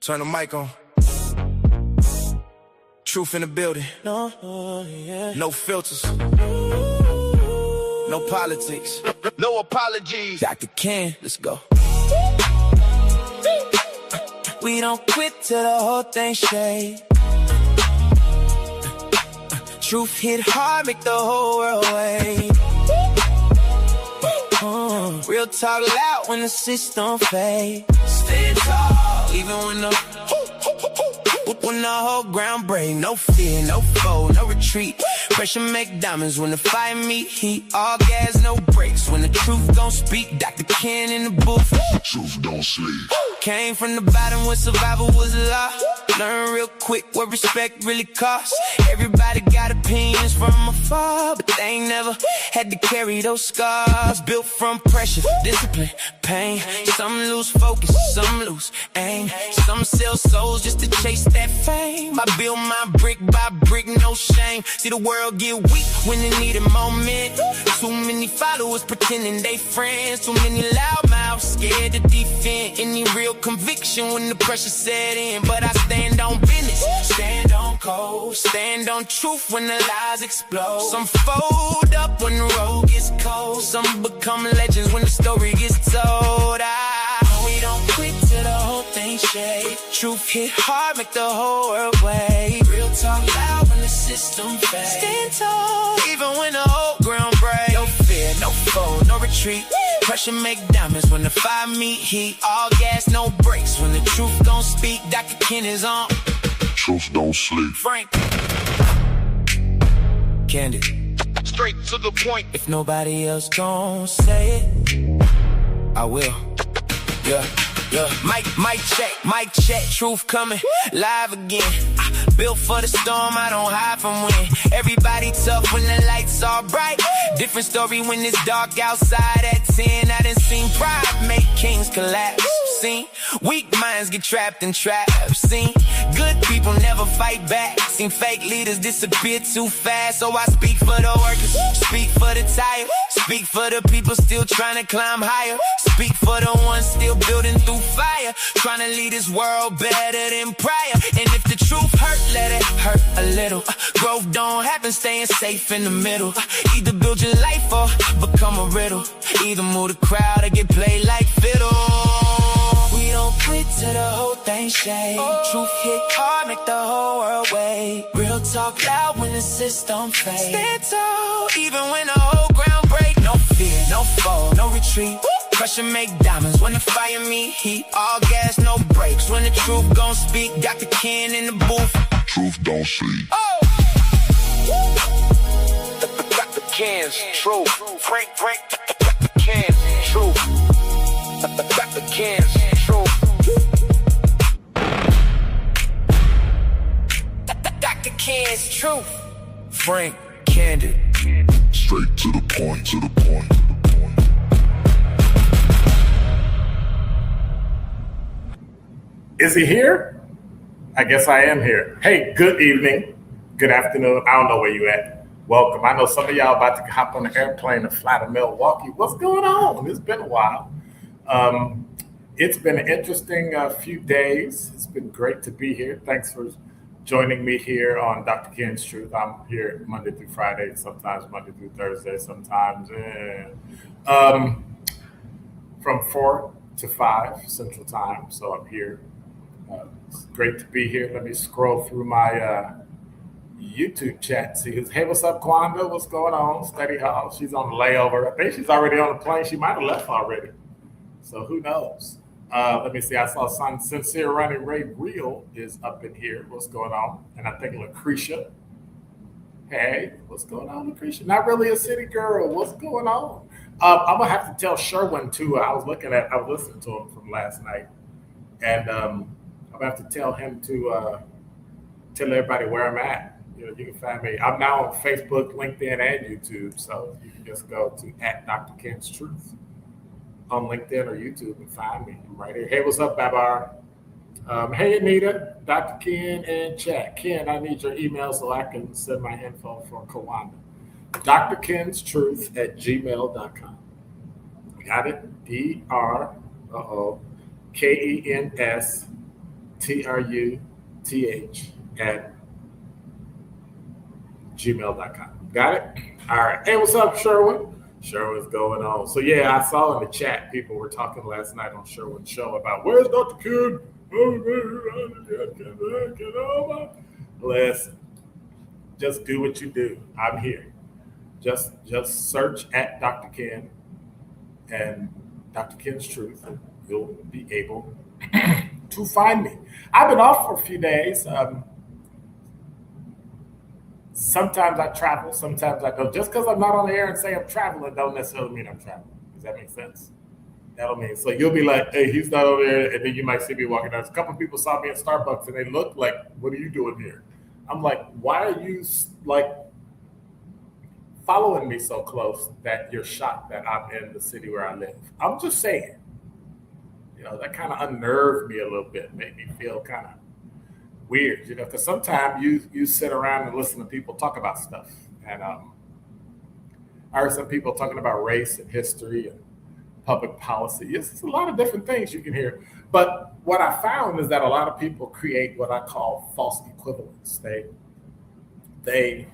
Turn the mic on. Truth in the building. No filters. No politics. No apologies. Dr. Ken, let's go. We don't quit till the whole thing shake. Truth hit hard, make the whole world wait. Real talk loud when the system fade. Stand tall, even when the whole ground break. No fear, no foe, no retreat. Pressure make diamonds when the fire meet heat. All gas, no brakes. When the truth gon' speak, Dr. Ken in the booth. Truth don't sleep. Came from the bottom when survival was a law. Learn real quick what respect really costs. Everybody got opinions from afar, but they ain't never had to carry those scars. Built from pressure, discipline, pain. Some lose focus, some lose aim. Some sell souls just to chase that fame. I build my brick by brick, no shame. See the world get weak when it need a moment. Too many followers pretending they friends. Too many loudmouths scared to defend any real conviction when the pressure set in. But I stand on business, stand on code, stand on truth when the lies explode. Some fold up when the road gets cold. Some become legends when the story gets told. We don't quit till the whole thing shake. Truth hit hard, make the whole world wait. Real talk loud when the system fades. Stand tall, even when the whole ground breaks. No fear, no foe, no retreat. Pressure make diamonds when the fire meet heat. All gas, no brakes. When the truth gon' speak, Dr. Ken is on. Truth don't sleep. Frank. Candid. Straight to the point. If nobody else gon' say it, I will. Yeah. Mic check, truth coming live again. Built for the storm, I don't hide from wind. Everybody tough when the lights are bright. Different story when it's dark outside at 10. I done seen pride make kings collapse. Seen weak minds get trapped in traps. Seen good people never fight back. Seen fake leaders disappear too fast. So I speak for the workers, speak for the tired, speak for the people still trying to climb higher. Speak for the ones still building through fire, trying to lead this world better than prior. And if the truth hurt, let it hurt a little. Growth don't happen staying safe in the middle. Either build your life or become a riddle. Either move the crowd or get played like fiddle. We don't quit till the whole thing shake. Truth hit hard, make the whole world wait. Real talk loud when the system fades. Stand tall, even when the whole ground break. No fear, no foe, no retreat. Pressure make diamonds when the fire meet heat. All gas, no brakes. When the truth gon' speak, Dr. Ken in the booth. Truth don't sleep. Dr. Ken's truth. Frank, Dr. Ken's truth. Dr. Ken's truth. Dr. Ken's truth. Frank, Candid. Straight to the point, to the point. Is he here? I guess I am here. Hey, good evening, good afternoon. I don't know where you at. Welcome. I know some of y'all about to hop on the airplane and fly to Milwaukee. What's going on? It's been a while. It's been an interesting few days. It's been great to be here. Thanks for joining me here on Dr. Ken's Truth. I'm here Monday through Friday, sometimes Monday through Thursday, sometimes from 4 to 5 Central Time. So I'm here. It's great to be here. Let me scroll through my YouTube chat. See who's, hey, what's up, Kwanda? What's going on? Steady Hall. She's on the layover. I think she's already on the plane. She might have left already. So who knows? Let me see. I saw Sincere Running Ray Real is up in here. What's going on? And I think Lucretia. Hey, what's going on, Lucretia? Not really a city girl. What's going on? I'm gonna have to tell Sherwin too. I was listening to him from last night, and I'm gonna have to tell him to tell everybody where I'm at. You know, you can find me. I'm now on Facebook, LinkedIn, and YouTube, so you can just go to @Dr. Ken's Truth on LinkedIn or YouTube and find me. I'm right here. Hey, what's up, Babar? Hey, Anita, Dr. Ken in chat. Ken, I need your email so I can send my info for Kawanda. drkenstruth@gmail.com. Got it? DRKENS TRUTH@gmail.com. Got it? All right. Hey, what's up, Sherwin? Sherwin's going on. So yeah, I saw in the chat people were talking last night on Sherwin's show about where's Dr. Kid? Listen, just do what you do. I'm here. Just search at Dr. Ken and Dr. Ken's Truth, and you'll be able to find me. I've been off for a few days. Sometimes I travel, sometimes I don't. Just because I'm not on the air and say I'm traveling don't necessarily mean I'm traveling. Does that make sense? That'll mean, so you'll be like, hey, he's not over there, and then you might see me walking down. A couple of people saw me at Starbucks and they looked like, what are you doing here? I'm like, why are you like following me so close that you're shocked that I'm in the city where I live? I'm just saying, that kind of unnerved me a little bit, made me feel kind of weird, because sometimes you sit around and listen to people talk about stuff. And I heard some people talking about race and history and public policy. It's a lot of different things you can hear. But what I found is that a lot of people create what I call false equivalence. They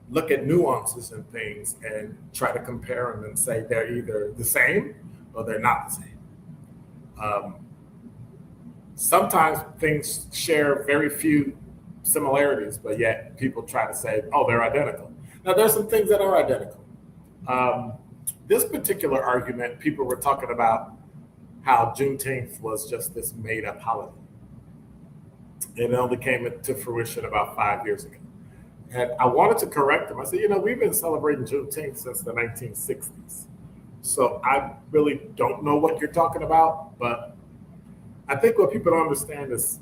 look at nuances and things and try to compare them and say they're either the same or they're not the same. Sometimes things share very few similarities, but yet people try to say, oh, they're identical. Now, there's some things that are identical. This particular argument, people were talking about how Juneteenth was just this made-up holiday. It only came to fruition about 5 years ago. And I wanted to correct them. I said, we've been celebrating Juneteenth since the 1960s. So I really don't know what you're talking about, but I think what people don't understand is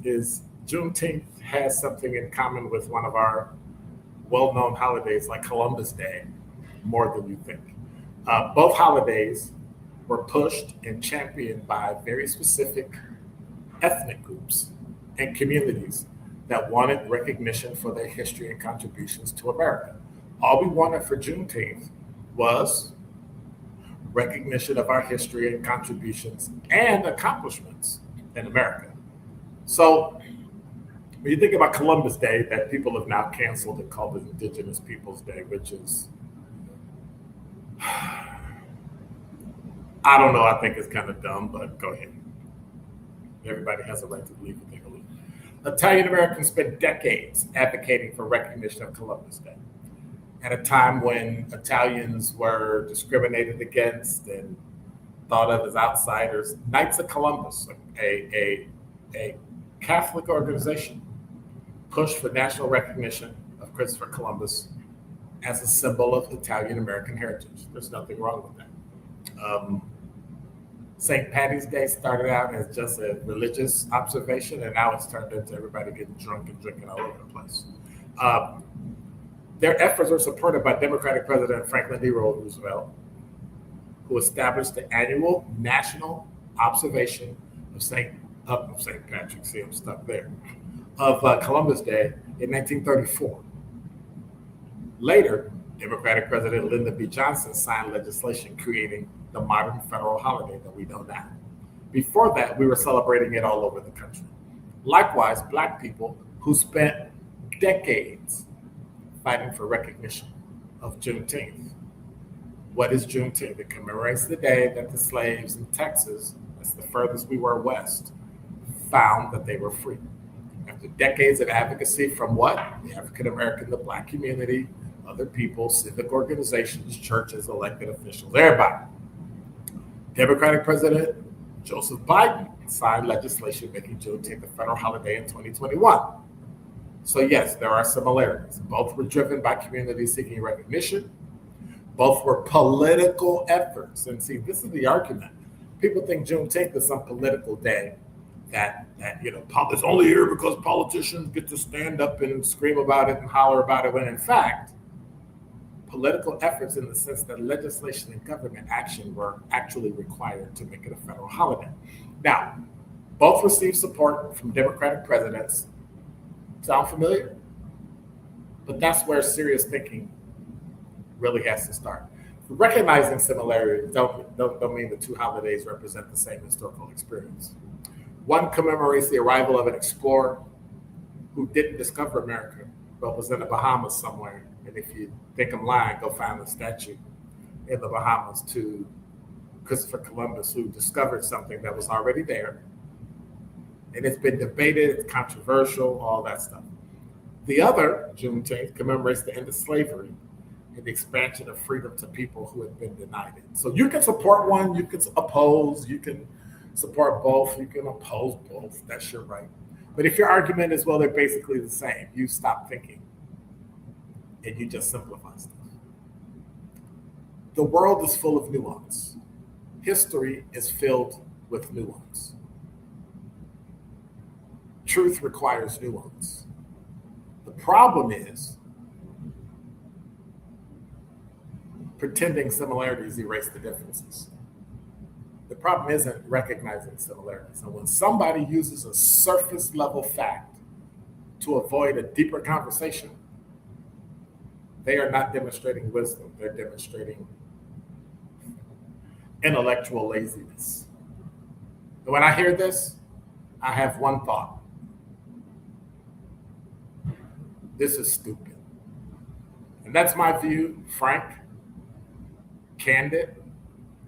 Juneteenth has something in common with one of our well-known holidays like Columbus Day, more than you think. Both holidays were pushed and championed by very specific ethnic groups and communities that wanted recognition for their history and contributions to America. All we wanted for Juneteenth was recognition of our history and contributions and accomplishments in America. So when you think about Columbus Day, that people have now canceled and called it Indigenous Peoples Day, which is, I don't know, I think it's kind of dumb, but go ahead. Everybody has a right to believe what they believe. Italian Americans spent decades advocating for recognition of Columbus Day at a time when Italians were discriminated against and thought of as outsiders. Knights of Columbus, a Catholic organization, pushed for national recognition of Christopher Columbus as a symbol of Italian American heritage. There's nothing wrong with that. St. Patty's Day started out as just a religious observation, and now it's turned into everybody getting drunk and drinking all over the place. Their efforts were supported by Democratic President Franklin D. Roosevelt, who established the annual national observation of St. Patrick, see, I'm stuck there, of Columbus Day in 1934. Later, Democratic President Lyndon B. Johnson signed legislation creating the modern federal holiday that we know now. Before that, we were celebrating it all over the country. Likewise, Black people who spent decades fighting for recognition of Juneteenth. What is Juneteenth? It commemorates the day that the slaves in Texas, that's the furthest we were west, found that they were free. After decades of advocacy from what? The African American, the Black community, other people, civic organizations, churches, elected officials, everybody. Democratic President Joseph Biden signed legislation making Juneteenth a federal holiday in 2021. So yes, there are similarities. Both were driven by communities seeking recognition. Both were political efforts. And see, this is the argument. People think Juneteenth is some political day that it's only here because politicians get to stand up and scream about it and holler about it, when in fact, political efforts in the sense that legislation and government action were actually required to make it a federal holiday. Now, both received support from Democratic presidents. Sound familiar? But that's where serious thinking really has to start. Recognizing similarities don't mean the two holidays represent the same historical experience. One commemorates the arrival of an explorer who didn't discover America, but was in the Bahamas somewhere. And if you think I'm lying, go find the statue in the Bahamas to Christopher Columbus, who discovered something that was already there. And it's been debated, it's controversial, all that stuff. The other, Juneteenth, commemorates the end of slavery and the expansion of freedom to people who had been denied it. So you can support one, you can oppose, you can support both, you can oppose both, that's your right. But if your argument is, well, they're basically the same, you stop thinking and you just simplify stuff. The world is full of nuance. History is filled with nuance. Truth requires nuance. The problem is pretending similarities erase the differences. The problem isn't recognizing similarities. And when somebody uses a surface level fact to avoid a deeper conversation, they are not demonstrating wisdom. They're demonstrating intellectual laziness. And when I hear this, I have one thought. This is stupid. And that's my view, frank, candid,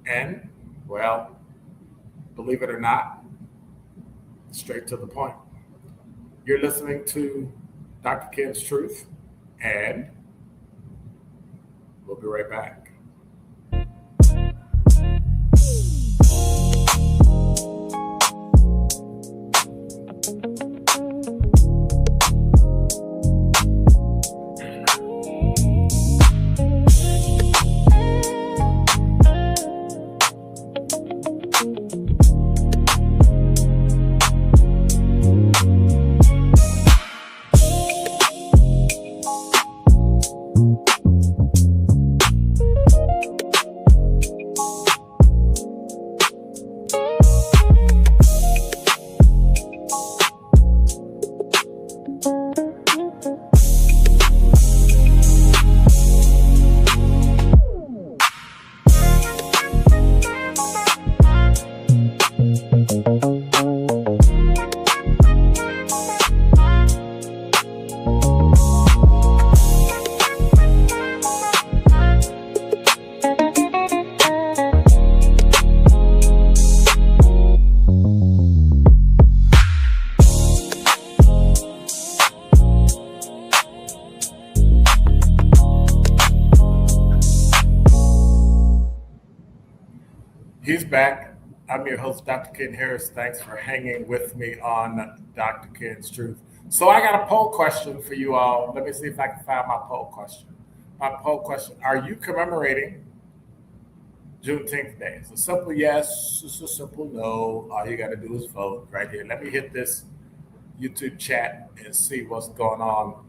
and, well, believe it or not, straight to the point. You're listening to Dr. Ken's Truth, and we'll be right back. He's back. I'm your host, Dr. Ken Harris. Thanks for hanging with me on Dr. Ken's Truth. So I got a poll question for you all. Let me see if I can find my poll question. My poll question, are you commemorating Juneteenth Day? It's a simple yes, it's a simple no. All you got to do is vote right here. Let me hit this YouTube chat and see what's going on.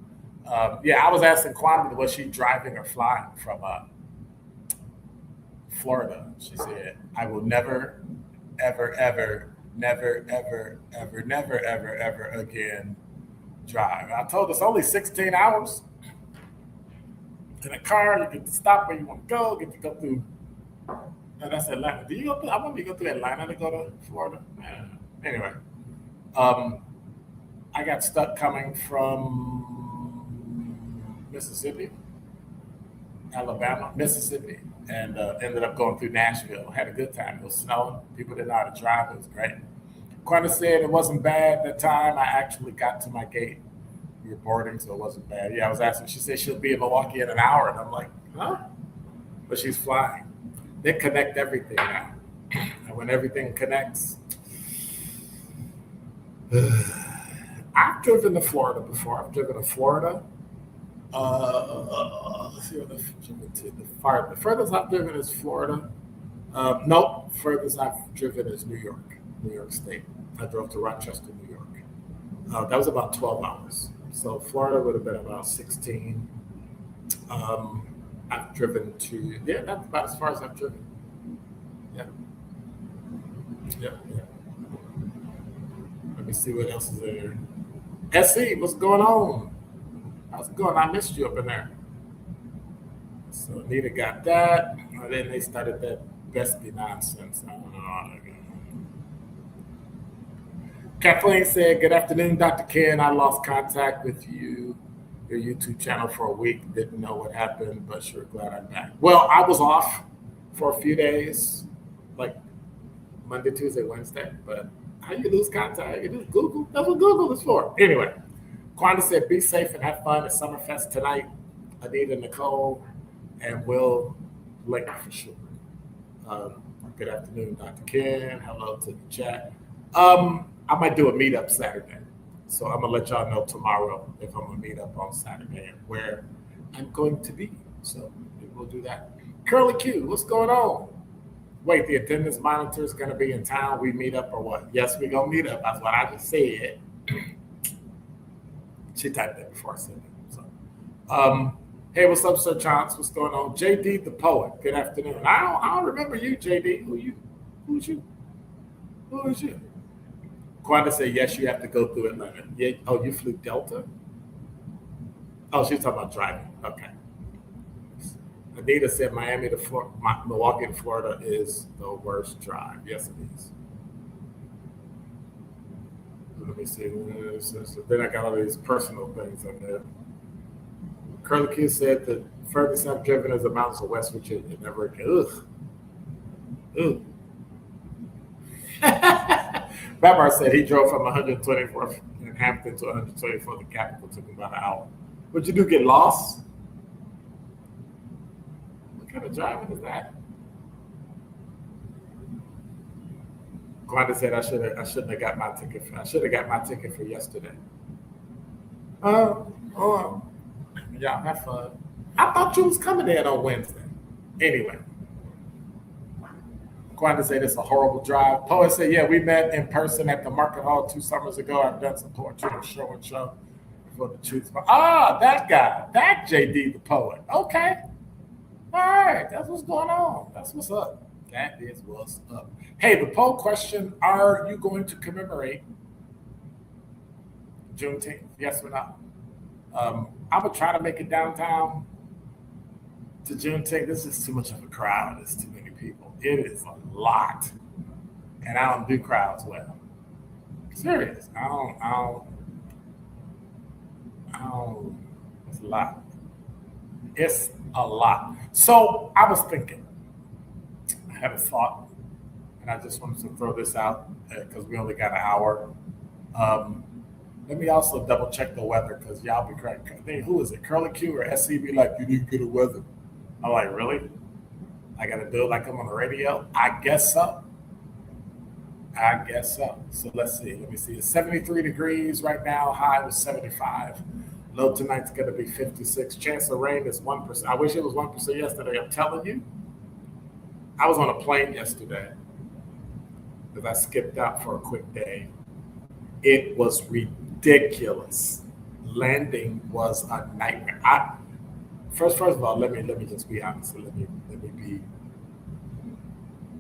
I was asking Kwanda, was she driving or flying from Florida? She said, I will never, ever, ever, never, ever, ever, never, ever, ever again drive. I told her it's only 16 hours in a car. You get to stop where you want to go, get to go through. And that's Atlanta. Do you go through? I want to go through Atlanta to go to Florida. Anyway, I got stuck coming from Mississippi, Alabama, Mississippi, and ended up going through Nashville. Had a good time. It was snowing. People didn't know how to drive. It was great. Quanta said it wasn't bad at the time. I actually got to my gate. We were boarding, so it wasn't bad. Yeah, I was asking. She said she'll be in Milwaukee in an hour, and I'm like, huh? But she's flying. They connect everything now, and when everything connects, I've driven to Florida before. I've driven to Florida. Let's see what I've driven to. The furthest I've driven is Florida. Nope, furthest I've driven is New York State. I drove to Rochester, New York. That was about 12 hours. So Florida would have been about 16. I've driven to, that's about as far as I've driven. Yeah. Let me see what else is there. SE, what's going on? How's it going? I missed you up in there. So Anita got that. And then they started that Bestie nonsense. I don't know. Kathleen said, "Good afternoon, Dr. Ken. I lost contact with your YouTube channel for a week. Didn't know what happened, but sure glad I'm back." Well, I was off for a few days, like Monday, Tuesday, Wednesday. But how you lose contact? You just Google. That's what Google is for. Anyway, Quanda said, "Be safe and have fun at Summerfest tonight." Anita, Nicole, and Will link for sure. Good afternoon, Dr. Ken. Hello to the chat. I might do a meetup Saturday. So I'm gonna let y'all know tomorrow if I'm gonna meet up on Saturday and where I'm going to be. So we'll do that. Curly Q, what's going on? Wait, the attendance monitor is gonna be in town. We meet up or what? Yes, we gonna meet up. That's what I just said. She typed that before I said it. So, hey, what's up, Sir Chance? What's going on? JD the poet. Good afternoon. I don't remember you, JD. Who's you? Who is you? Quanda said, yes, you have to go through Atlanta. Yeah. Oh, you flew Delta? Oh, she's talking about driving. Okay. Anita said Miami to Milwaukee to Florida is the worst drive. Yes, it is. Let me see. Then I got all these personal things on there. Curly Q said the furthest I've driven is the mountains of West Virginia. Never again. Ugh. Babar said he drove from 124th in Hampton to 124th the capital. Took him about an hour. What'd you do? Get lost? What kind of driving is that? Glenda said I shouldn't have got my ticket. I should have got my ticket for yesterday. Yeah, have fun. I thought you was coming in on Wednesday. Anyway. Quanda said it's a horrible drive. Poet said, yeah, we met in person at the Market Hall 2 summers ago. I've done some poetry and show for the truth. That guy, that JD the poet. Okay. All right, that's what's going on. That's what's up. That is what's up. Hey, the poll question, are you going to commemorate Juneteenth? Yes or no? I'm going to try to make it downtown to Juneteenth. This is too much of a crowd. It's too many people. It is a lot. And I don't do crowds well. Serious. I don't. It's a lot. It's a lot. So I was thinking, I had a thought, and I just wanted to throw this out because we only got an hour. Let me also double check the weather because y'all be great. Who is it? Curly Q or SCB? Like, you didn't get a weather. I'm like, really? I got to do it like I'm on the radio? I guess so. So let's see. Let me see. It's 73 degrees right now. High was 75. Low tonight's going to be 56. Chance of rain is 1%. I wish it was 1% yesterday. I'm telling you. I was on a plane yesterday because I skipped out for a quick day. It was ridiculous. Landing was a nightmare. First of all, let me just be honest. Let me be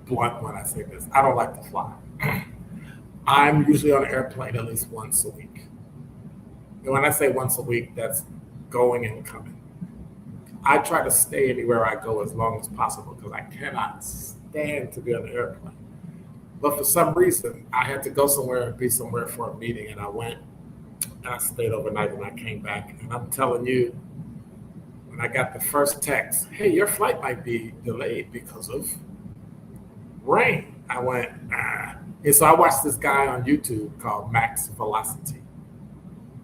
blunt when I say this. I don't like to fly. I'm usually on an airplane at least once a week. And when I say once a week, that's going and coming. I try to stay anywhere I go as long as possible because I cannot stand to be on the airplane. But for some reason, I had to go somewhere and be somewhere for a meeting, and I went and I stayed overnight and I came back. And I'm telling you, when I got the first text, hey, your flight might be delayed because of rain. I went, And so I watched this guy on YouTube called Max Velocity.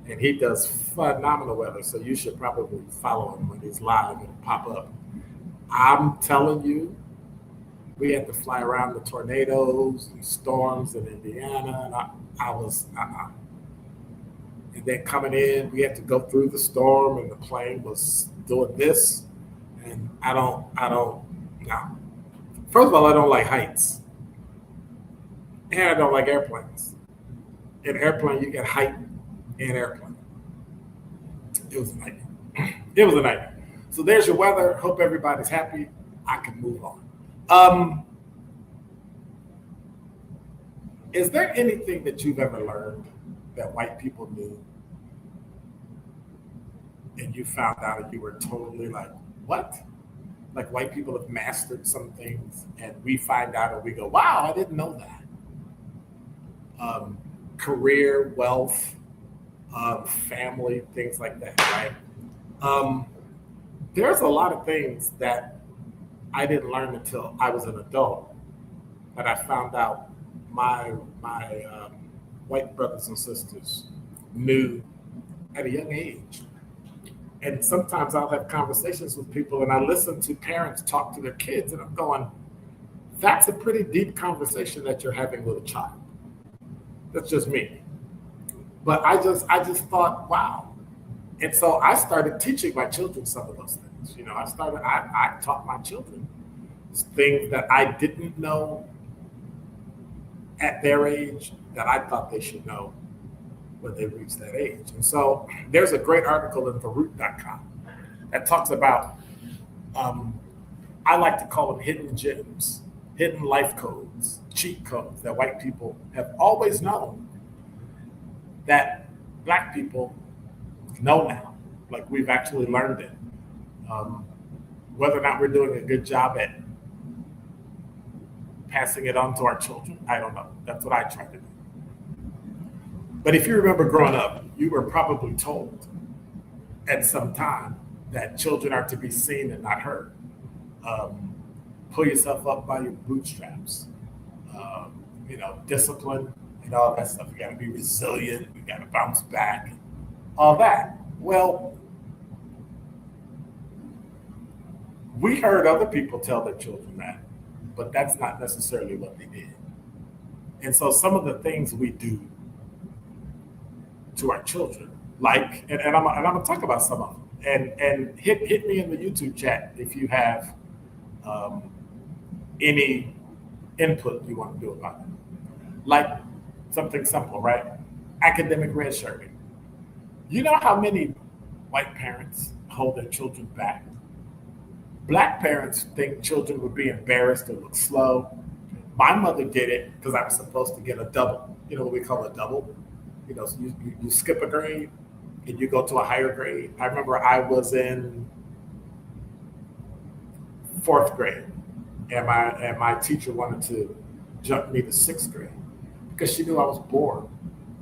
And he does phenomenal weather. So you should probably follow him when he's live and pop up. I'm telling you, we had to fly around the tornadoes and storms in Indiana. And I was, And then coming in, we had to go through the storm and the plane was doing this. And I don't, no. First of all, I don't like heights. And I don't like airplanes. In an airplane, you get height in an airplane. It was a nightmare. So there's your weather. Hope everybody's happy. I can move on. Is there anything that you've ever learned that white people knew and you found out and you were totally like, what? Like white people have mastered some things and we find out and we go, wow, I didn't know that. career, wealth, family, things like that, right? There's a lot of things that I didn't learn until I was an adult that I found out my white brothers and sisters knew at a young age. And sometimes I'll have conversations with people and I listen to parents talk to their kids and I'm going, that's a pretty deep conversation that you're having with a child. That's just me. But I just thought, wow. And so I started teaching my children some of those things. You know, I taught my children things that I didn't know at their age that I thought they should know when they reach that age. And so there's a great article in theroot.com that talks about, I like to call them hidden gems, hidden life codes, cheat codes that white people have always known that Black people know now. Like we've actually learned it. Whether or not we're doing a good job at passing it on to our children, I don't know. That's what I try to do. But if you remember growing up, you were probably told at some time that children are to be seen and not heard. Pull yourself up by your bootstraps. Discipline and all that stuff. You got to be resilient. You got to bounce back. All that. Well, we heard other people tell their children that, but that's not necessarily what they did. And so some of the things we do to our children, like, and I'm gonna talk about some of them, and hit me in the YouTube chat if you have any input you want to do about it. Like something simple, right? Academic redshirting. You know how many white parents hold their children back? Black parents think children would be embarrassed or look slow. My mother did it because I was supposed to get a double. You know what we call a double? So you skip a grade and you go to a higher grade. I remember I was in 4th grade and my teacher wanted to jump me to 6th grade because she knew I was bored.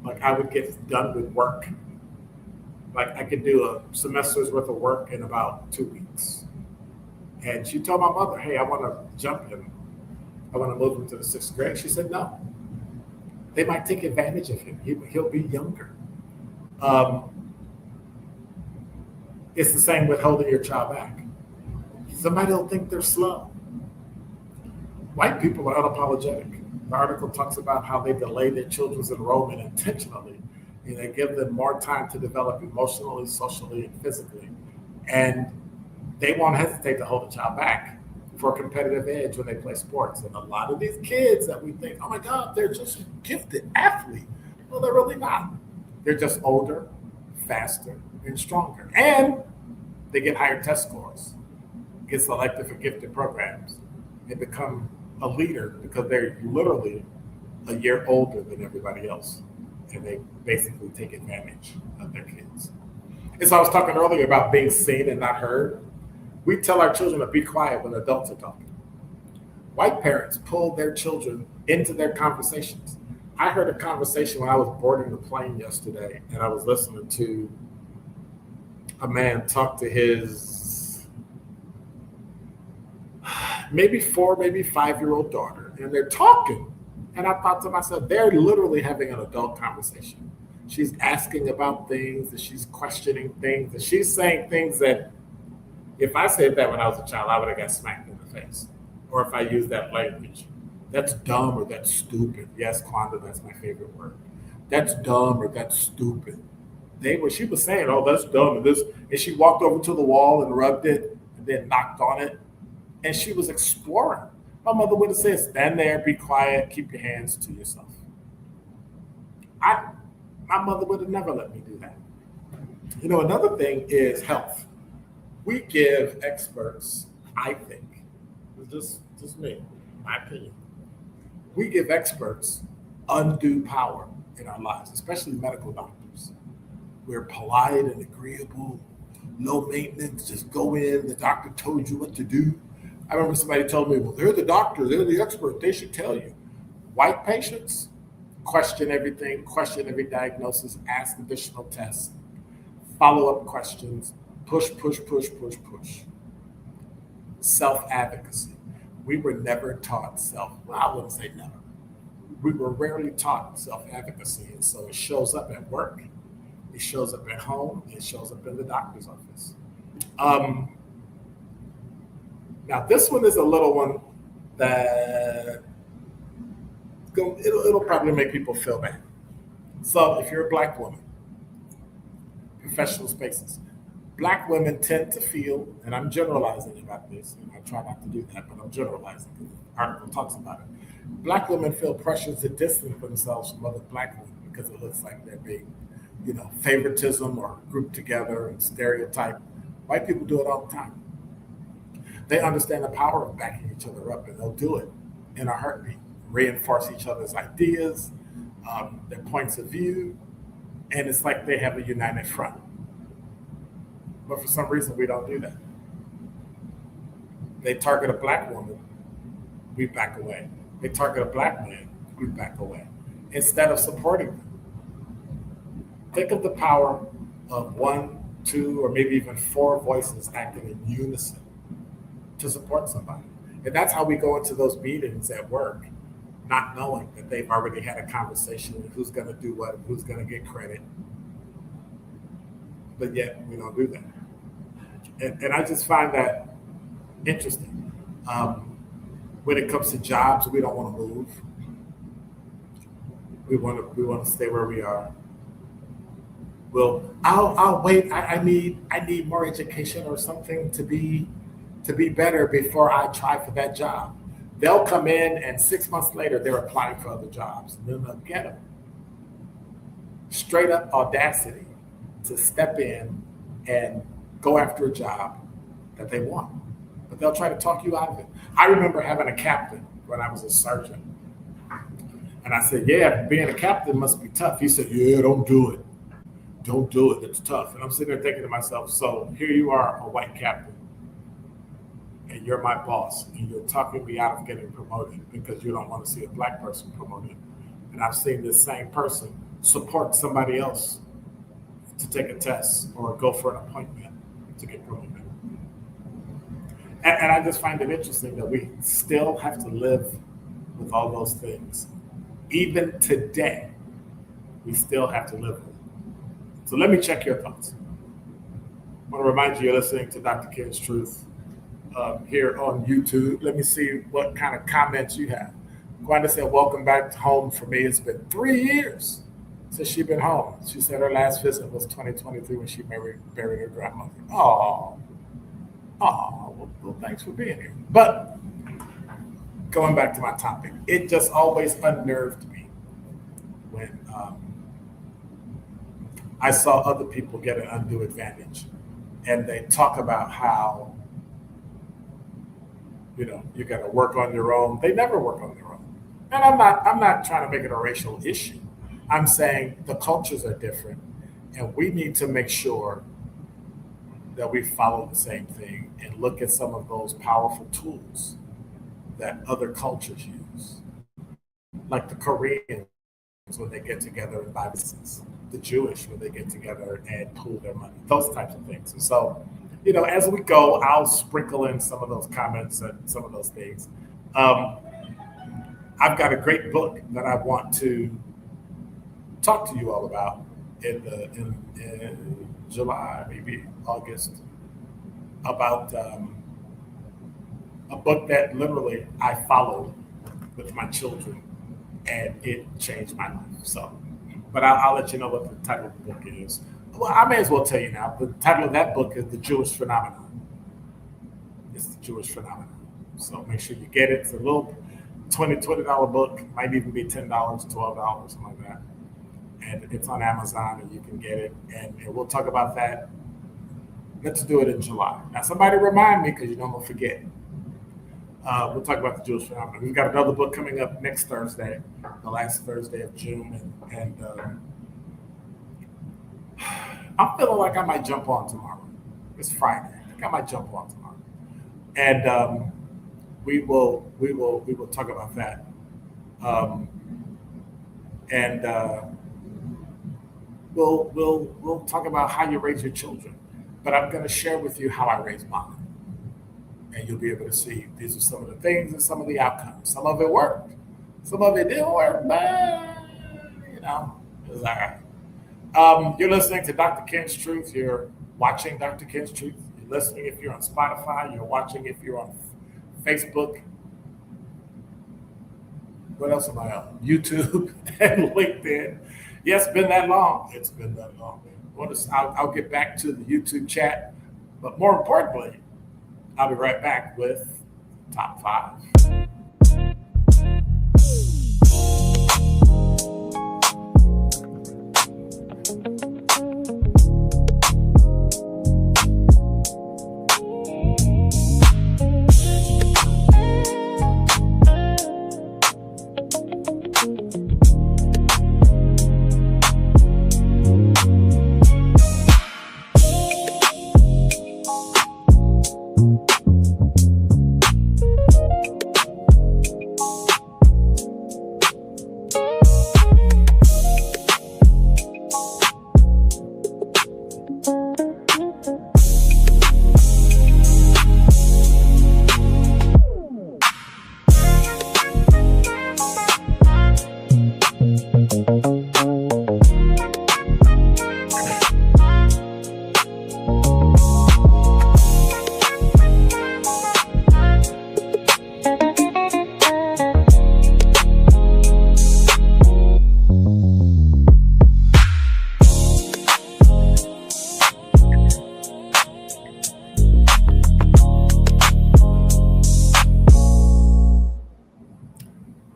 Like I would get done with work. Like I could do a semester's worth of work in about 2 weeks. And she told my mother, hey, I want to jump him. I want to move him to the 6th grade. She said, no. They might take advantage of him. He'll be younger. It's the same with holding your child back. Somebody will think they're slow. White people are unapologetic. The article talks about how they delay their children's enrollment intentionally. And they give them more time to develop emotionally, socially, and physically. And they won't hesitate to hold a child back for a competitive edge when they play sports. And a lot of these kids that we think, oh my God, they're just a gifted athlete. Well, they're really not. They're just older, faster, and stronger. And they get higher test scores, get selected for gifted programs, and become a leader because they're literally a year older than everybody else. And they basically take advantage of their kids. And so I was talking earlier about being seen and not heard. We tell our children to be quiet when adults are talking. White parents pull their children into their conversations. I heard a conversation when I was boarding the plane yesterday, and I was listening to a man talk to his maybe 4, maybe 5-year-old daughter, and they're talking. And I thought to myself, they're literally having an adult conversation. She's asking about things, and she's questioning things, and she's saying things that if I said that when I was a child, I would have got smacked in the face. Or if I used that language, that's dumb or that's stupid. Yes, Kwanda, that's my favorite word. That's dumb or that's stupid. She was saying, oh, that's dumb. And she walked over to the wall and rubbed it and then knocked on it. And she was exploring. My mother would have said, stand there, be quiet, keep your hands to yourself. My mother would have never let me do that. Another thing is health. We give experts, I think, just me, my opinion, we give experts undue power in our lives, especially medical doctors. We're polite and agreeable, low maintenance, just go in, the doctor told you what to do. I remember somebody told me, well, they're the doctor, they're the expert, they should tell you. White patients, question everything, question every diagnosis, ask additional tests, follow-up questions, push, push, push, push, push. Self-advocacy. We were never taught well, I wouldn't say never. We were rarely taught self-advocacy. And so it shows up at work, it shows up at home, it shows up in the doctor's office. Now this one is a little one that it'll probably make people feel bad. So if you're a Black woman, professional spaces, Black women tend to feel, and I'm generalizing about this, and I try not to do that, but I'm generalizing because the article talks about it. Black women feel pressure to distance themselves from other Black women because it looks like they're being, favoritism or grouped together and stereotype. White people do it all the time. They understand the power of backing each other up, and they'll do it in a heartbeat, reinforce each other's ideas, their points of view, and it's like they have a united front. But for some reason, we don't do that. They target a Black woman, we back away. They target a Black man, we back away, instead of supporting them. Think of the power of 1, 2, or maybe even 4 voices acting in unison to support somebody. And that's how we go into those meetings at work, not knowing that they've already had a conversation with who's going to do what, who's going to get credit. But yet we don't do that. And I just find that interesting. When it comes to jobs, we don't want to move. We want to stay where we are. Well, I'll wait. I need more education or something to be better before I try for that job. They'll come in and 6 months later they're applying for other jobs, and then they'll get them. Straight up audacity to step in and go after a job that they want, but they'll try to talk you out of it. I remember having a captain when I was a sergeant, and I said, "Yeah, being a captain must be tough." He said, "Yeah, don't do it. Don't do it. It's tough." And I'm sitting there thinking to myself, so here you are, a white captain, and you're my boss, and you're talking me out of getting promoted because you don't want to see a Black person promoted. And I've seen this same person support somebody else to take a test or go for an appointment to get promoted. And I just find it interesting that we still have to live with all those things. Even today, we still have to live with it. So let me check your thoughts. I want to remind you you're listening to Dr. Ken's Truth here on YouTube. Let me see what kind of comments you have. Gwanda said, "Welcome back home for me. It's been 3 years since she's been home." She said her last visit was 2023 when she buried her grandmother. Oh, well, thanks for being here. But going back to my topic, it just always unnerved me when I saw other people get an undue advantage, and they talk about how you got to work on your own. They never work on their own. And I'm not trying to make it a racial issue. I'm saying the cultures are different, and we need to make sure that we follow the same thing and look at some of those powerful tools that other cultures use, like the Koreans when they get together and buy business, the Jewish when they get together and pool their money, those types of things. And so, as we go, I'll sprinkle in some of those comments and some of those things. I've got a great book that I want to talk to you all about in July, maybe August, about a book that literally I followed with my children, and it changed my life. So, but I'll let you know what the title of the book is. Well, I may as well tell you now. The title of that book is The Jewish Phenomenon. It's The Jewish Phenomenon. So make sure you get it. It's a little $20 book. Might even be $10, $12, something like that. And it's on Amazon, and you can get it. And we'll talk about that. Let's do it in July. Now, somebody remind me, because I'm going to forget. We'll talk about the Jewish phenomenon. We've got another book coming up next Thursday, the last Thursday of June. And I'm feeling like I might jump on tomorrow. It's Friday. I think I might jump on tomorrow. And we will talk about that. and we'll talk about how you raise your children. But I'm going to share with you how I raised mine, and you'll be able to see these are some of the things and some of the outcomes. Some of it worked, some of it didn't work, but you know, it was all right. You're listening to Dr. Ken's Truth. You're watching Dr. Ken's Truth. You're listening if you're on Spotify. You're watching if you're on Facebook. What else am I on? YouTube and LinkedIn. Yes, it's been that long. It's been that long. I'll get back to the YouTube chat. But more importantly, I'll be right back with Top 5.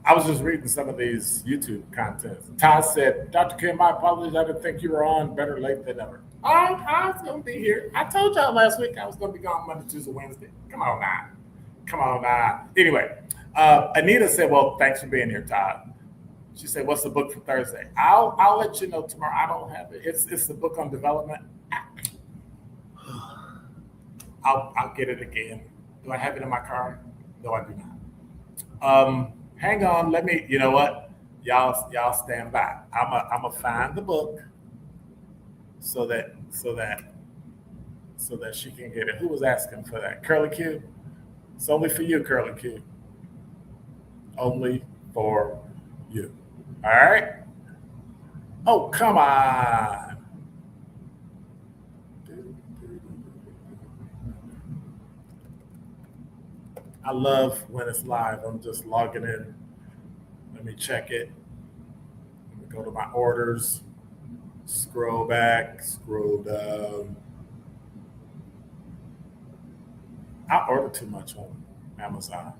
I was just reading some of these YouTube contents. Todd said, Dr. Ken, my apologies. I didn't think you were on. Better late than never. I was going to be here. I told y'all last week I was going to be gone Monday, Tuesday, Wednesday. Come on now. Anyway, Anita said, well, thanks for being here, Todd. She said, what's the book for Thursday? I'll let you know tomorrow. I don't have it. It's the book on development. I'll get it again. Do I have it in my car? No, I do not. Hang on, let me, you know what? Y'all stand by. I'm a find the book so that she can get it. Who was asking for that? Curly Q? It's only for you, Curly Q. Only for you. All right? Oh, come on. I love when it's live. I'm just logging in. Let me check it. Let me go to my orders. Scroll back, scroll down. I order too much on Amazon.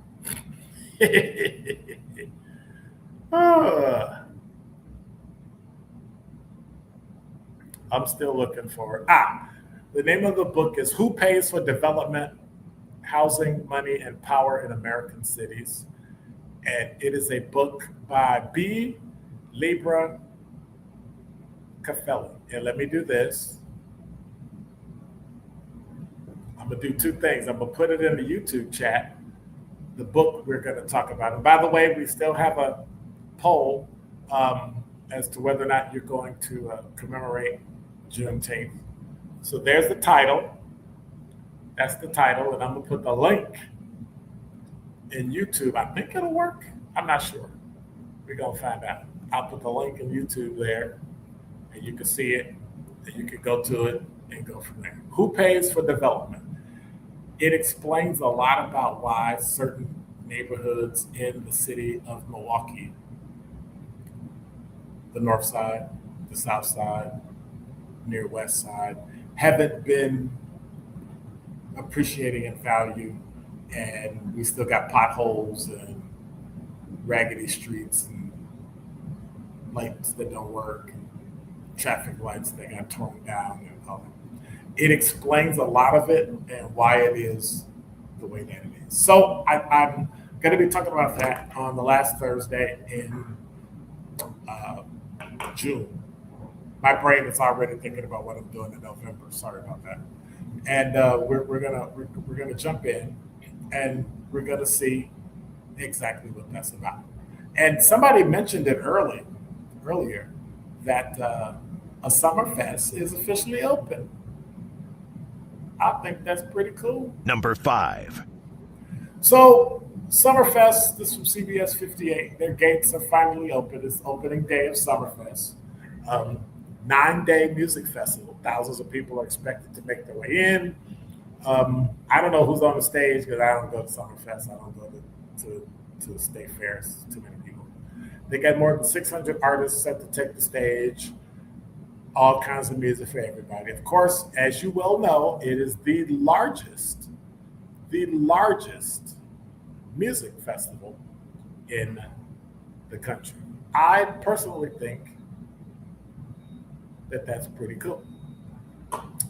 I'm still looking for it. The name of the book is Who Pays for Development, Housing, Money, and Power in American Cities. And it is a book by B. Libra Cafelli. And let me do this. I'm going to do two things. I'm going to put it in the YouTube chat, the book we're going to talk about. And by the way, we still have a poll as to whether or not you're going to commemorate Juneteenth. So there's the title. That's the title, and I'm going to put the link in YouTube. I think it'll work. I'm not sure. We're going to find out. I'll put the link in YouTube there, and you can see it, and you can go to it and go from there. Who Pays for Development? It explains a lot about why certain neighborhoods in the city of Milwaukee, the north side, the south side, near west side, haven't been appreciating in value, and we still got potholes and raggedy streets and lights that don't work and traffic lights that got torn down and all that. It explains a lot of it and why it is the way that it is. So I'm going to be talking about that on the last Thursday in June. My brain is already thinking about what I'm doing in November. Sorry about that. And we're gonna jump in, and we're gonna see exactly what that's about. And somebody mentioned it early earlier that a Summerfest is officially open. I think that's pretty cool. Number 5. So, Summerfest, this is from CBS 58. Their gates are finally open. It's opening day of Summerfest. 9-day music festival. Thousands of people are expected to make their way in. I don't know who's on the stage because I don't go to Summerfest. I don't go to the state fairs. Too many people. They got more than 600 artists set to take the stage. All kinds of music for everybody. Of course, as you well know, it is the largest music festival in the country. I personally think that that's pretty cool.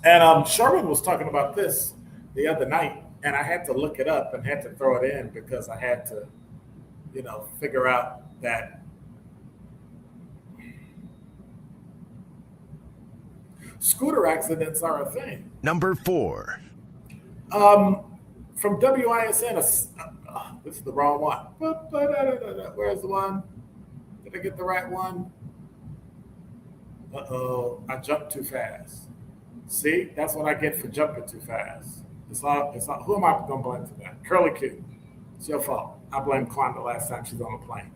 And Sherman was talking about this the other night, and I had to look it up and had to throw it in because I had to, figure out that scooter accidents are a thing. Number 4. From WISN, this is the wrong one. Where's the one? Did I get the right one? Uh-oh, I jumped too fast. See, that's what I get for jumping too fast. It's not. Who am I going to blame for that? Curly Q. It's your fault. I blamed Kwanda last time she's on a plane.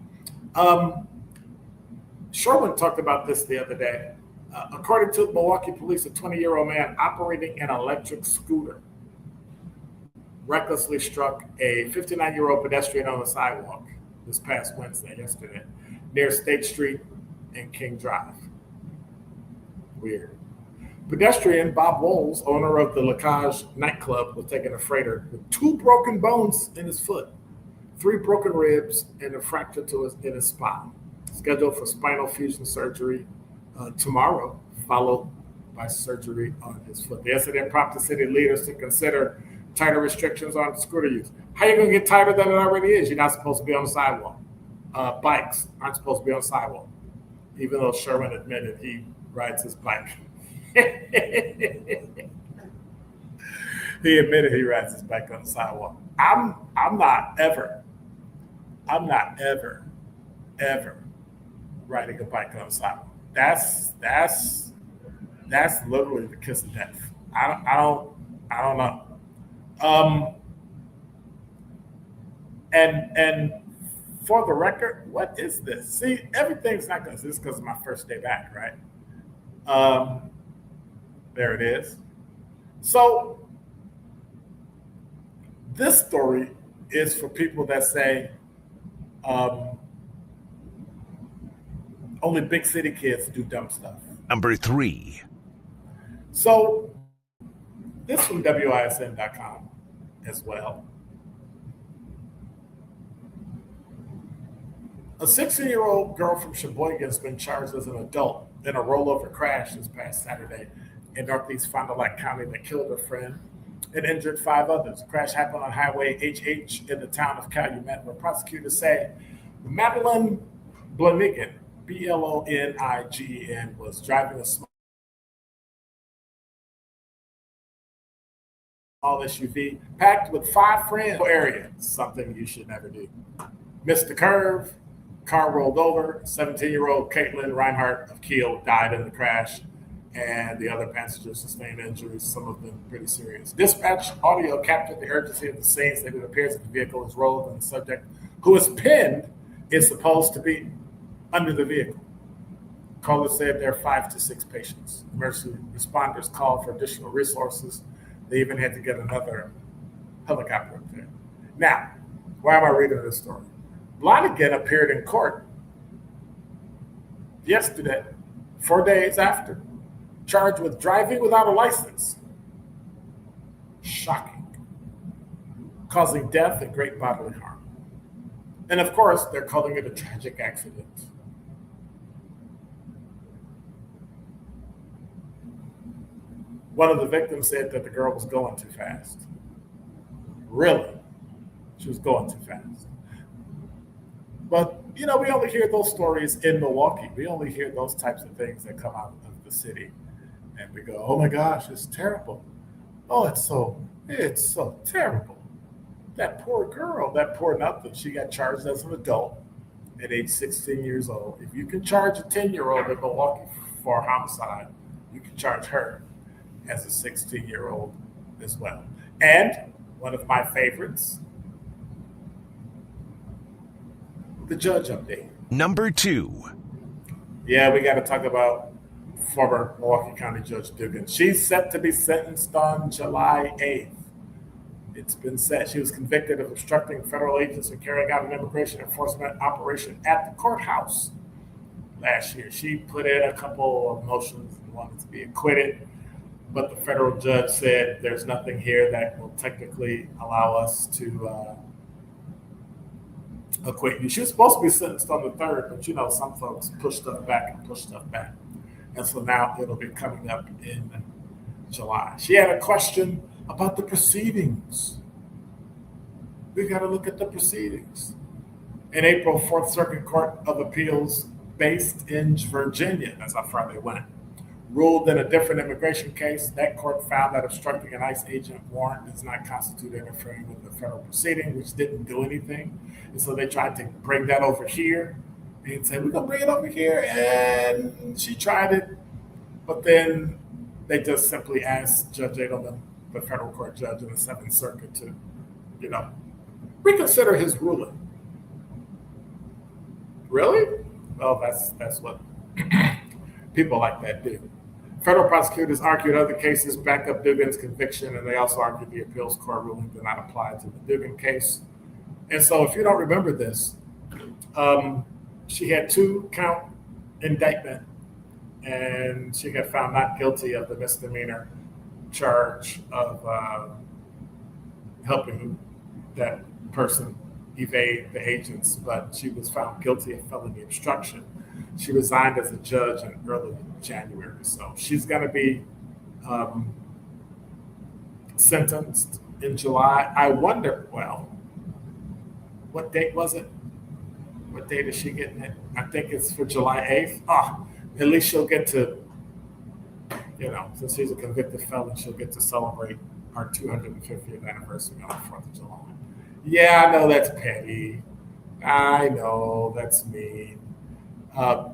Sherwin talked about this the other day. According to Milwaukee police, a 20-year-old man operating an electric scooter recklessly struck a 59-year-old pedestrian on the sidewalk this past yesterday, near State Street and King Drive. Weird. Pedestrian Bob Wolves, owner of the Lacage nightclub, was taking a freighter with 2 broken bones in his foot, 3 broken ribs, and a fracture in his spine. Scheduled for spinal fusion surgery tomorrow, followed by surgery on his foot. The incident prompted city leaders to consider tighter restrictions on scooter use. How are you going to get tighter than it already is? You're not supposed to be on the sidewalk. Bikes aren't supposed to be on the sidewalk, even though Sherman admitted he rides his bike. He admitted he rides his bike on the sidewalk. I'm not ever riding a bike on the sidewalk. That's literally the kiss of death. I don't know. And for the record, what is this? See, everything's not good. This is because of my first day back, right? There it is. So this story is for people that say only big city kids do dumb stuff. Number 3. So this from WISN.com as well. A 16-year-old girl from Sheboygan has been charged as an adult in a rollover crash this past Saturday in northeast Fond du Lac County that killed her friend and injured 5 others. The crash happened on Highway HH in the town of Calumet, where prosecutors say Madeline Blonigen, Blonigen, was driving a small SUV packed with 5 friends. Area, something you should never do. Missed the curve, car rolled over. 17-year-old Caitlin Reinhardt of Kiel died in the crash, and the other passengers sustained injuries, some of them pretty serious. Dispatch audio captured the urgency of the scene, saying it appears that the vehicle is rolled and the subject, who is pinned, is supposed to be under the vehicle. Callers said there are 5 to 6 patients. Emergency responders called for additional resources. They even had to get another helicopter up there. Now, why am I reading this story? Blonigen appeared in court yesterday, 4 days after, charged with driving without a license. Shocking. Causing death and great bodily harm. And of course, they're calling it a tragic accident. One of the victims said that the girl was going too fast. Really? She was going too fast. But, we only hear those stories in Milwaukee. We only hear those types of things that come out of the city. And we go, oh my gosh, it's terrible. Oh, it's so terrible. That poor girl, that poor nothing. She got charged as an adult at age 16 years old. If you can charge a 10-year-old in Milwaukee for homicide, you can charge her as a 16-year-old as well. And one of my favorites, the judge update. Number 2. Yeah, we got to talk about former Milwaukee County Judge Dugan. She's set to be sentenced on July 8th. It's been said she was convicted of obstructing federal agents and carrying out an immigration enforcement operation at the courthouse last year. She put in a couple of motions and wanted to be acquitted, but the federal judge said there's nothing here that will technically allow us to acquit you. She was supposed to be sentenced on the 3rd, but you know, some folks push stuff back. And so now it'll be coming up in July. She had a question about the proceedings. We got to look at the proceedings. In April, 4th Circuit Court of Appeals, based in Virginia, that's how far they went, ruled in a different immigration case. That court found that obstructing an ICE agent warrant does not constitute interfering with the federal proceeding, which didn't do anything. And so they tried to bring that over here and say, we're going to bring it over here. And she tried it, but then they just simply asked Judge Edelman, the federal court judge in the 7th Circuit, to, reconsider his ruling. Really? Well, that's what people like that do. Federal prosecutors argued other cases back up Dugan's conviction, and they also argued the appeals court ruling did not apply to the Dugan case. And so if you don't remember this, she had 2-count indictment, and she got found not guilty of the misdemeanor charge of helping that person evade the agents, but she was found guilty of felony obstruction. She resigned as a judge in early January, so she's going to be sentenced in July. I wonder, what date was it? What date is she getting it? I think it's for July 8th. At least she'll get to, since she's a convicted felon, she'll get to celebrate our 250th anniversary on the 4th of July. Yeah, I know that's petty. I know that's mean.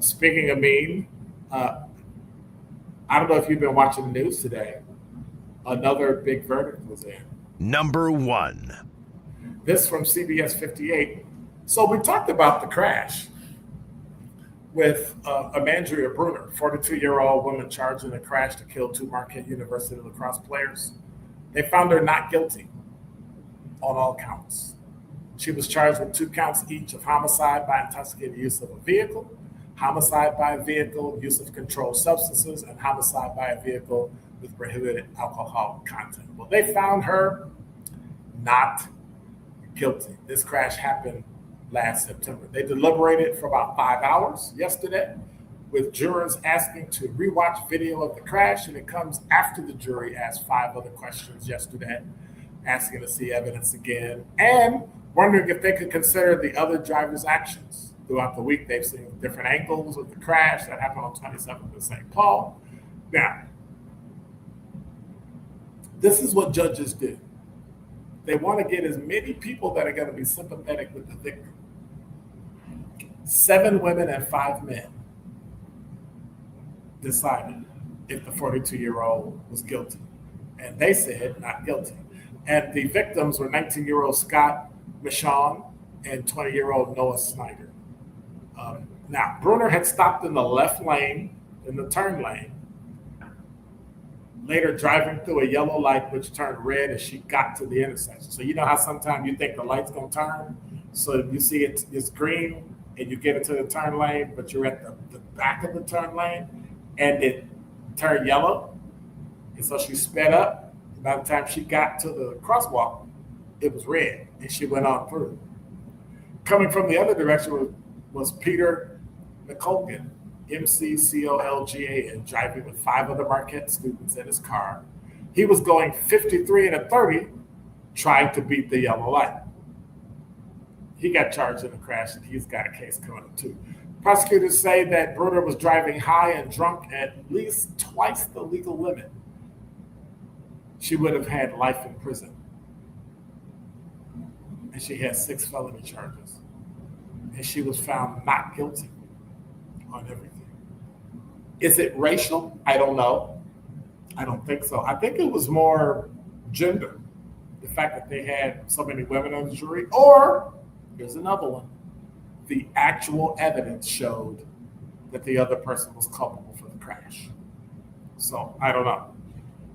Speaking of mean, I don't know if you've been watching the news today. Another big verdict was in. Number 1. This from CBS 58. So we talked about the crash with Amandria Bruner, 42-year-old woman charged in a crash to kill 2 Marquette University lacrosse players. They found her not guilty on all counts. She was charged with 2 counts each of homicide by intoxicated use of a vehicle, homicide by a vehicle, use of controlled substances, and homicide by a vehicle with prohibited alcohol content. Well, they found her not guilty. This crash happened last September. They deliberated for about 5 hours yesterday, with jurors asking to rewatch video of the crash, and it comes after the jury asked 5 other questions yesterday, asking to see evidence again, and wondering if they could consider the other driver's actions. Throughout the week, they've seen different angles of the crash that happened on 27th and St. Paul. Now, this is what judges do. They want to get as many people that are going to be sympathetic with the victim. 7 women and 5 men decided if the 42-year-old was guilty. And they said not guilty. And the victims were 19-year-old Scott Michon and 20-year-old Noah Snyder. Now, Bruner had stopped in the left lane, in the turn lane, later driving through a yellow light which turned red as she got to the intersection. So you know how sometimes you think the light's going to turn? So you see it's green and you get into the turn lane, but you're at the back of the turn lane and it turned yellow. And so she sped up. By the time she got to the crosswalk, it was red and she went on through. Coming from the other direction was Peter McColgan, McColgan, driving with 5 other Marquette students in his car. He was going 53 and a 30, trying to beat the yellow light. He got charged in the crash, and he's got a case coming up too. Prosecutors say that Bruner was driving high and drunk at least twice the legal limit. She would have had life in prison. And she had 6 felony charges. and she was found not guilty on everything. Is it racial? I don't know. I don't think so. I think it was more gender. The fact that they had so many women on the jury, or here's another one. The actual evidence showed that the other person was culpable for the crash. So I don't know.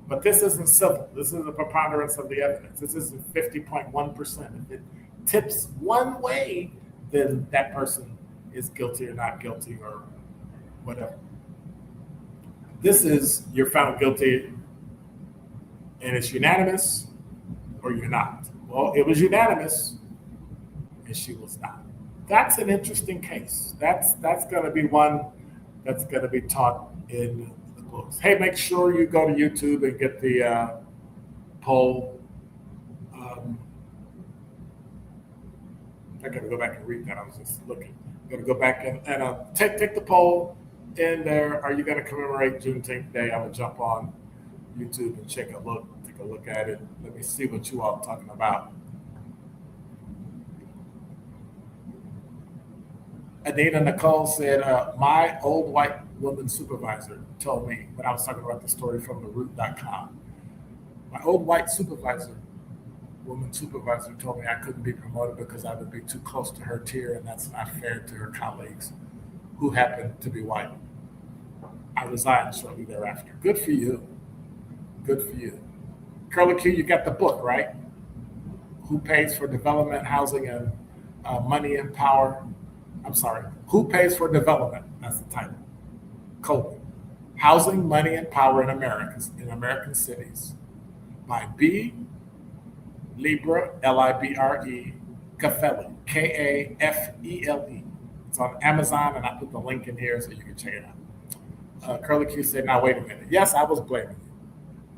But this isn't civil. This is a preponderance of the evidence. This isn't 50.1%. If it tips one way, then that person is guilty or not guilty or whatever. This is you're found guilty and it's unanimous or you're not. Well, it was unanimous and she was not. That's an interesting case. That's going to be one that's going to be taught in the books. Hey, make sure you go to YouTube and get the poll. I got to go back and read that. I was just looking. I'm going to go back and take the poll in there. Are you going to commemorate Juneteenth Day? I'm going to jump on YouTube and take a look at it. Let me see what you all are talking about. Anita Nicole said, my old white woman supervisor told me when I was talking about the story from theroot.com. My old white woman supervisor told me I couldn't be promoted because I would be too close to her tier, and that's not fair to her colleagues who happened to be white. I resigned shortly thereafter. Good for you. Good for you. Curly Q, you got the book, right? Who Pays for Development, Housing, and Money and Power? I'm sorry. Who Pays for Development? That's the title. COVID. Housing, Money, and Power in American Cities by B. Libre, Libre, Kafele, Kafele. It's on Amazon, and I put the link in here so you can check it out. Curly Q said, now wait a minute. Yes, I was blaming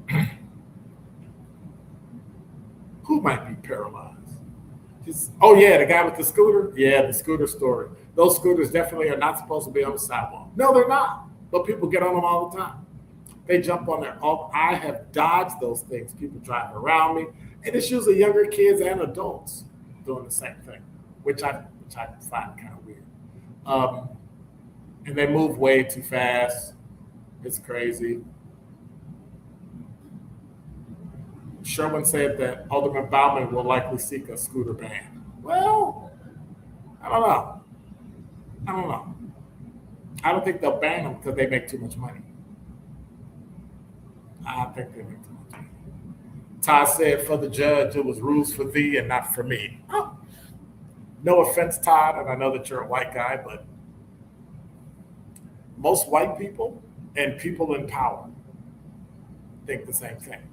you. Who might be paralyzed? Oh, yeah, the guy with the scooter? Yeah, the scooter story. Those scooters definitely are not supposed to be on the sidewalk. No, they're not. But people get on them all the time. They jump on there. I have dodged those things. People drive around me. And it's usually younger kids and adults doing the same thing, which I find kind of weird. And they move way too fast. It's crazy. Sherwin said that Alderman Bauman will likely seek a scooter ban. Well, I don't know. I don't think they'll ban them because they make too much money. I think they make too much money. Todd said, for the judge, it was rules for thee and not for me. Oh. No offense, Todd, and I know that you're a white guy, but most white people and people in power think the same thing.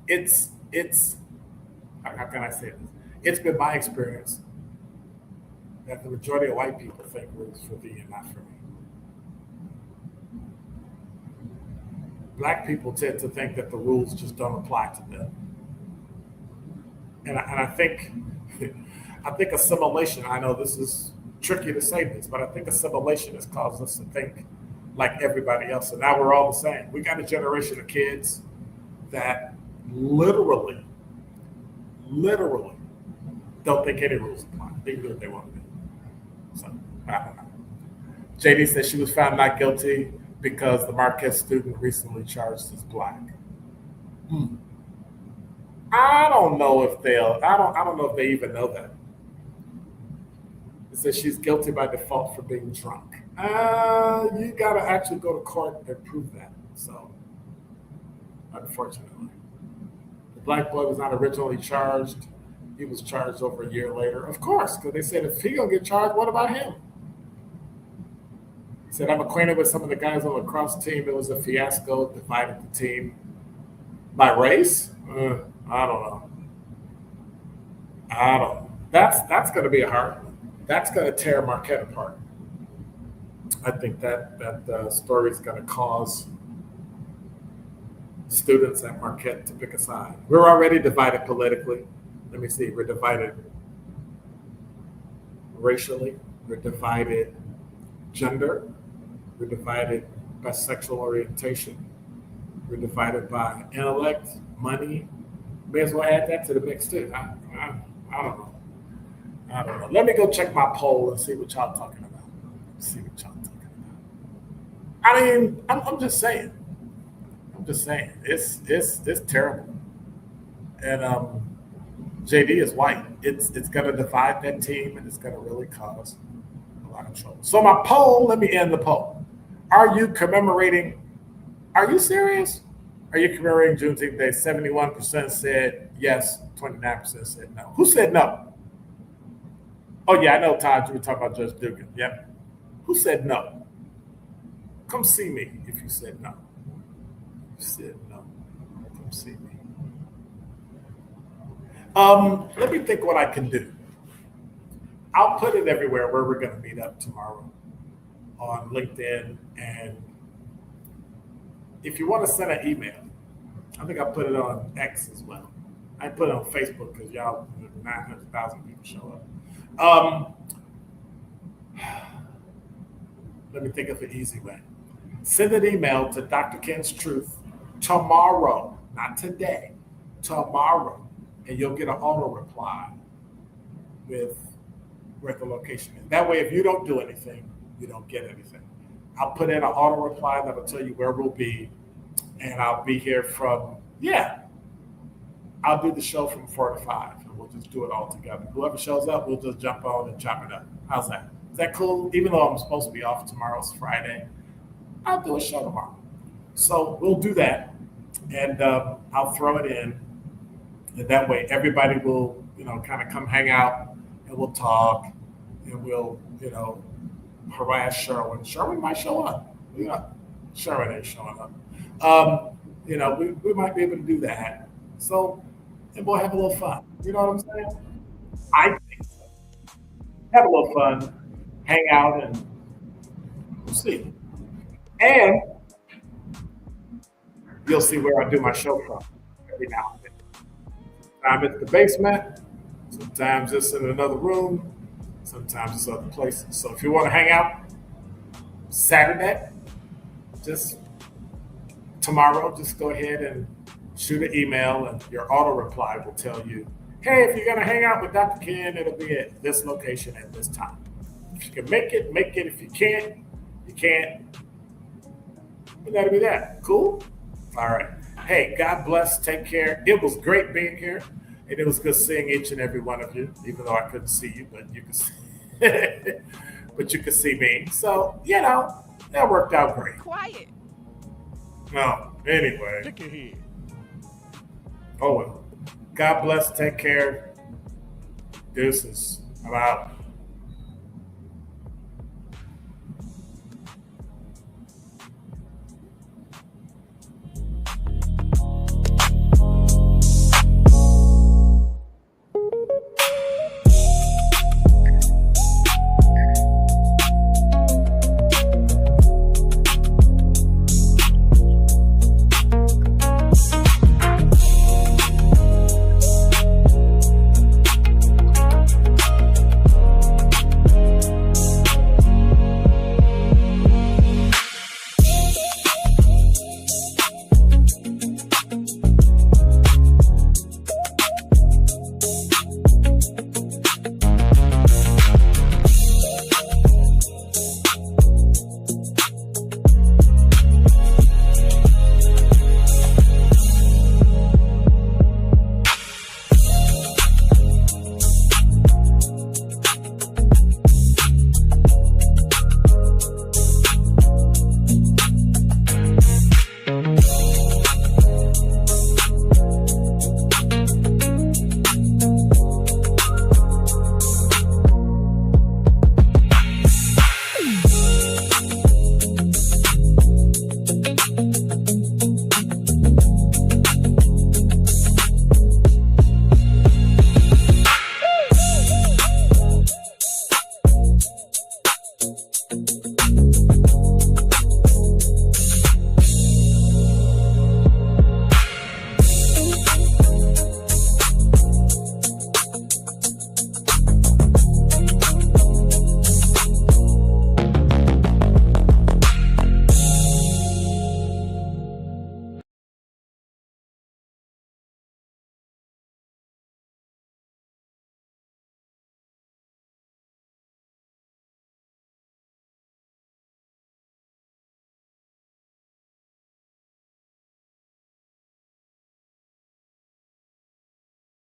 It's how can I say this? It's been my experience that the majority of white people think rules for thee and not for me. Black people tend to think that the rules just don't apply to them. And I think assimilation, I know this is tricky to say this, but I think assimilation has caused us to think like everybody else. And now we're all the same. We got a generation of kids that literally don't think any rules apply. They do what they want to do. So, I don't know. JD said she was found not guilty because the Marquette student recently charged as black. I don't know if I don't know if they even know that. It says she's guilty by default for being drunk. You gotta actually go to court and prove that. So, unfortunately. The black boy was not originally charged. He was charged over a year later. Of course, because they said if he gonna get charged, what about him? He said, I'm acquainted with some of the guys on the lacrosse team. It was a fiasco, divided the team by race. I don't know. That's going to be a hard one. That's going to tear Marquette apart. I think that story is going to cause students at Marquette to pick a side. We're already divided politically. Let me see. We're divided racially. We're divided gender. We're divided by sexual orientation. We're divided by intellect, money. May as well add that to the mix too. I don't know. I don't know. Let me go check my poll and see what y'all talking about. See what y'all talking about. I mean, I'm just saying. I'm just saying. It's terrible. And JD is white. It's going to divide that team, and it's going to really cause a lot of trouble. So my poll, let me end the poll. Are you commemorating? Are you serious? Are you commemorating Juneteenth Day? 71% said yes, 29% said no. Who said no? Oh, yeah, I know, Todd, you were talking about Judge Dugan. Yep. Who said no? Come see me if you said no. You said no. Come see me. Let me think what I can do. I'll put it everywhere where we're going to meet up tomorrow on LinkedIn. And if you want to send an email, I think I put it on X as well. I put it on Facebook because y'all, 900,000 people show up. Let me think of an easy way. Send an email to Dr. Ken's Truth tomorrow, not today, tomorrow, and you'll get an auto reply with where the location is. That way, if you don't do anything, you don't get anything. I'll put in an auto reply that'll tell you where we'll be, and I'll be here from, I'll do the show from 4 to 5, and we'll just do it all together. Whoever shows up, we'll just jump on and chop it up. How's that? Is that cool? Even though I'm supposed to be off tomorrow's Friday, I'll do a show tomorrow. So we'll do that, and I'll throw it in, and that way everybody will, kind of come hang out, and we'll talk, and we'll, harass Sherwin. Sherwin might show up. Sherwin ain't showing up. We might be able to do that. So, and we'll have a little fun. You know what I'm saying? I think so. Have a little fun, hang out, and we'll see. And you'll see where I do my show from every now and then. I'm at the basement. Sometimes it's in another room. Sometimes it's other places. So if you want to hang out Saturday, just tomorrow, just go ahead and shoot an email, and your auto reply will tell you, hey, if you're going to hang out with Dr. Ken, it'll be at this location at this time. If you can make it, make it. If you can't, you can't. But that'll be that. Cool? All right. Hey, God bless. Take care. It was great being here. And it was good seeing each and every one of you, even though I couldn't see you, but you could see, but you could see me. So, that worked out great. Quiet. No, anyway. Stick your head. Oh, well. God bless. Take care. Deuces. I'm out.